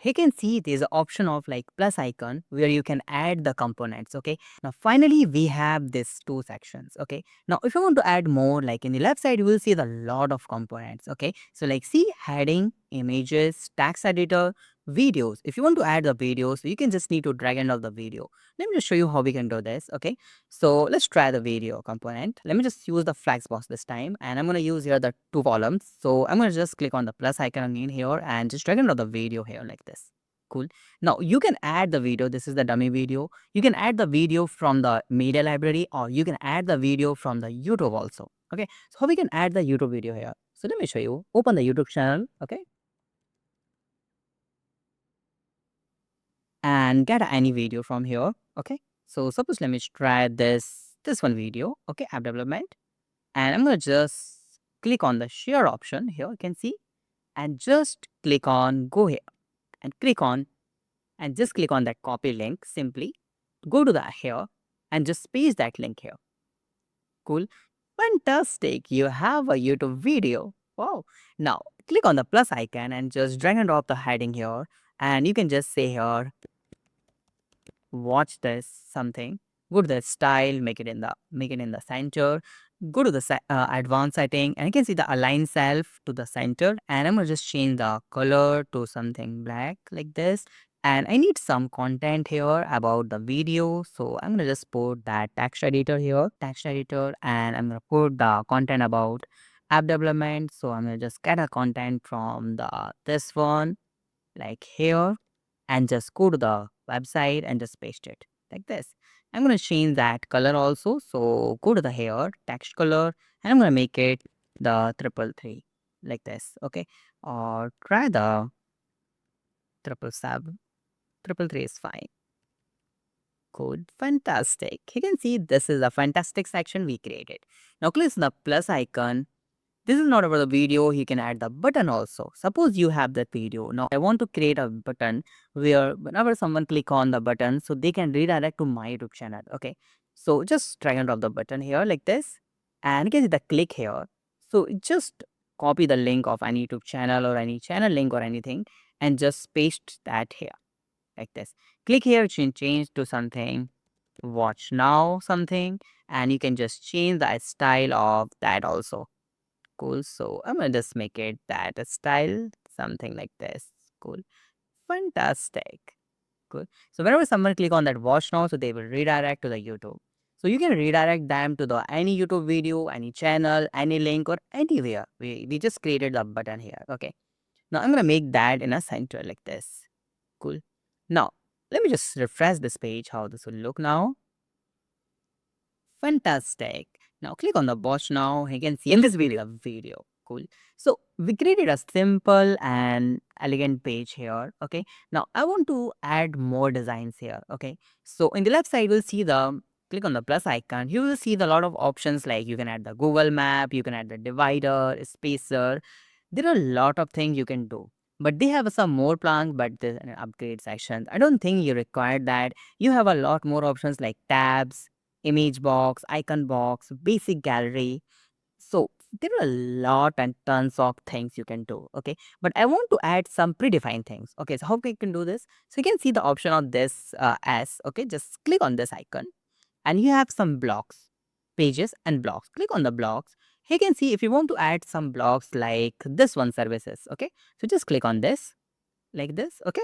you can see there's an option of like plus icon where you can add the components. Okay, now finally we have these two sections. Okay, now if you want to add more, like in the left side you will see the lot of components. Okay, so like see heading, images, text editor, videos. If you want to add the videos, you can just need to drag and drop the video. Let me just show you how we can do this. Okay, so let's try the video component. Let me just use the flex box this time, and I'm going to use here the two columns. So I'm going to just click on the plus icon again here and just drag and drop the video here like this. Cool. Now you can add the video. This is the dummy video. You can add the video from the media library, or you can add the video from the YouTube also. Okay. So how we can add the YouTube video here? So let me show you. Open the YouTube channel. Okay. And get any video from here. Okay. So suppose let me try this one video. Okay. App development. And I'm going to just click on the share option here, you can see, and just click on go here and click on and just click on that copy link. Simply go to the here and just paste that link here. Cool. Fantastic. You have a YouTube video. Wow. Now click on the plus icon and just drag and drop the heading here. And you can just say here, watch this something. Go to the style, make it in the center. Go to the advanced setting, and you can see the align self to the center. And I'm gonna just change the color to something black like this. And I need some content here about the video, so I'm gonna just put that text editor here, text editor, and I'm gonna put the content about app development. So I'm gonna just get a content from the this one like here and just go to the website and just paste it like this. I'm going to change that color also. So go to the here text color and I'm going to make it the 333 like this. Okay. Or try the 777. 333 is fine. Cool. Fantastic. You can see this is a fantastic section we created. Now click the plus icon. This is not about the video, you can add the button also. Suppose you have that video. Now I want to create a button where whenever someone click on the button, so they can redirect to my YouTube channel. Okay. So just drag and drop the button here like this. And you can see the click here. So just copy the link of any YouTube channel or any channel link or anything and just paste that here like this. Click here, change to something, watch now something, and you can just change the style of that also. Cool. So I'm gonna just make it that style, something like this. Cool. Fantastic. Cool. So whenever someone click on that watch now, so they will redirect to the YouTube. So you can redirect them to the any YouTube video, any channel, any link or anywhere. We just created the button here. Okay. Now I'm gonna make that in a center like this. Cool. Now let me just refresh this page, how this will look now. Fantastic. Now click on the watch now. You can see in this video. Cool. So we created a simple and elegant page here. Okay. Now I want to add more designs here. Okay. So in the left side, we'll see the click on the plus icon. You will see the lot of options like you can add the Google map, you can add the divider, spacer. There are a lot of things you can do. But they have some more plans, but the upgrade sections. I don't think you require that. You have a lot more options like tabs, image box, icon box, basic gallery. So there are a lot and tons of things you can do. Okay. But I want to add some predefined things. Okay. So how we can do this? So you can see the option of this S. Okay. Just click on this icon and you have some blocks, pages and blocks. Click on the blocks. You can see if you want to add some blocks like this one services. Okay. So just click on this like this. Okay.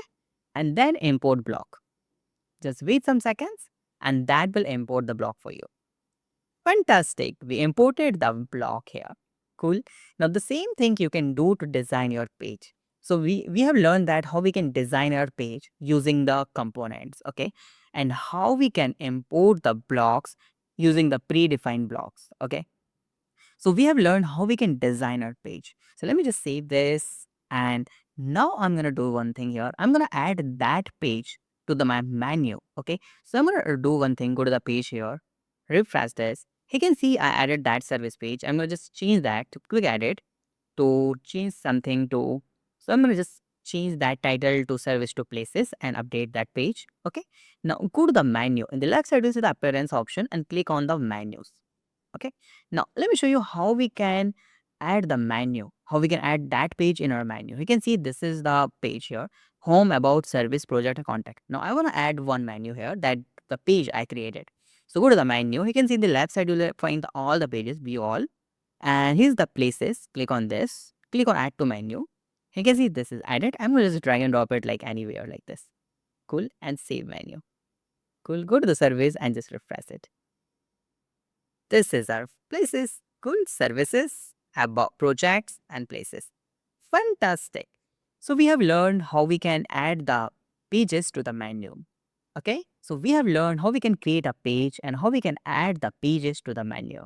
And then import block. Just wait some seconds and that will import the block for you. Fantastic. We imported the block here. Cool. Now the same thing you can do to design your page. So we have learned that how we can design our page using the components, okay? And how we can import the blocks using the predefined blocks, okay? So we have learned how we can design our page. So let me just save this. And now I'm going to do one thing here. I'm going to add that page to my menu. Okay. So I'm going to do one thing. Go to the page here, refresh this. You can see I added that service page. I'm going to just change that to quick edit to change something to. So I'm going to just change that title to service to places and update that page. Okay. Now go to the menu. In the left side, you see the appearance option and click on the menus. Okay. Now let me show you how we can add the menu, how we can add that page in our menu. You can see this is the page here. home, about, service, project, or contact. Now I want to add one menu here, that the page I created. So go to the menu. You can see in the left side, you'll find all the pages, view all. And here's the places. Click on this. Click on add to menu. You can see this is added. I'm going to just drag and drop it like anywhere like this. Cool. And save menu. Cool. Go to the service and just refresh it. This is our places. Cool. Services, about, projects, and places. Fantastic. So we have learned how we can add the pages to the menu. Okay. So we have learned how we can create a page and how we can add the pages to the menu.